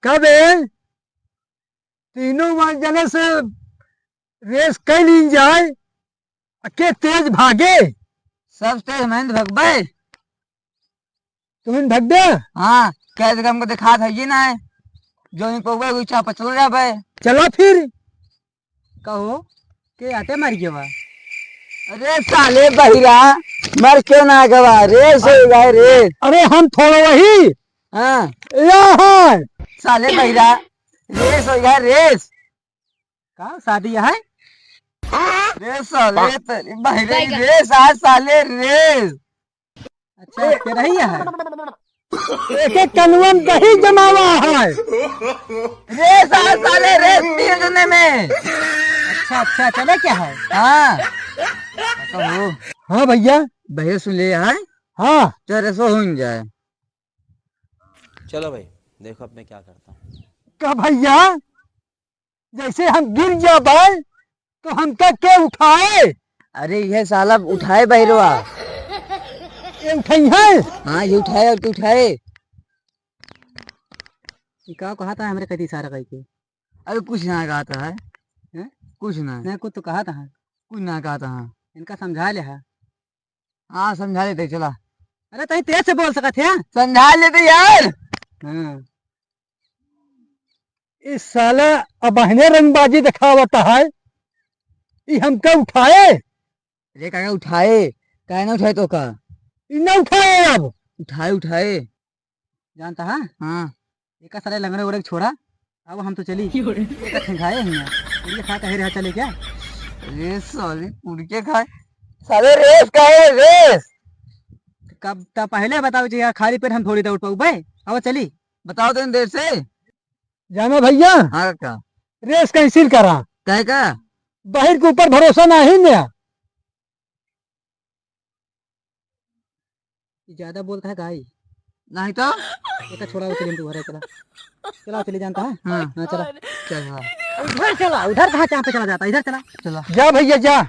कब है तीनों जने से रेस कई ली जाए के तेज भागे। सब तेज महेंद्र भगबे। तुम्हें भग दे। हाँ कैसे हमको दिखा था ये ना है जो नहीं पौवे वो चाप चल जा भाई। चलो फिर कहो के आते मर गया बा। अरे साले बहिरा मर क्यों ना गवा रेस हो गए रेस। अरे हम थोड़ा वही हाँ यहाँ साले बहिरा रेस हो गया रेस। का शादी है? रेस साले तेरी बहिरे की रेस आज साले रेस। अच्छा तेरा ही है। एक एक कनवन दही जमावा है। रेस आज साले रेस 3 जने में। अच्छा चले क्या है? हाँ कहो हाँ भैया। भैया सुन ले है। हाँ चल रेसो हो जाए। चलो भाई देखो अब मैं क्या करता हूँ। का भैया जैसे हम गिर जाए तो हम तक के उठाए। अरे ये साला उठाए बहिरवा। ये उठाई है। हाँ ये उठाए और तू उठाए। ये का कहा था हमरे कदी सारा कह के? अरे कुछ ना कहता है। हैं? कुछ ना नहीं कुछ तो कहा था। कुछ ना कहता है। इनका समझा ले है। हाँ समझा लेते चला। अरे तही तेज से बोल सकत है। समझा लेते यार। हाँ इस साला अबहने रंगबाजी दिखावता है। ये हमका उठाए। अरे क्या उठाए क्या ना उठाए तो का ये न उठाए अब। उठाए उठाए। जानता है हाँ एक सारे लंगड़े उड़े छोड़ा। अब हम तो चली एक सिंघाए हैं ये खाता है चले क्या? रेस साले उड़ खाए साले रेस का है रेस। कब तब पहले बताओ जी यार खाली पेट हम थोड़ी दौड़ पाऊ भाई। अब चली बताओ तो देर से। जाना भैया हाँ का रेस कैंसिल करा। क्या का बाहर के ऊपर भरोसा नहीं ना। ज्यादा बोलता है गाई नहीं तो एक छोड़ा वो चली तू घर चला चला चली जानता है। हाँ हाँ चला चल उधर चला उधर कहाँ पे चला जाता इधर चला। चला जा भैया जा।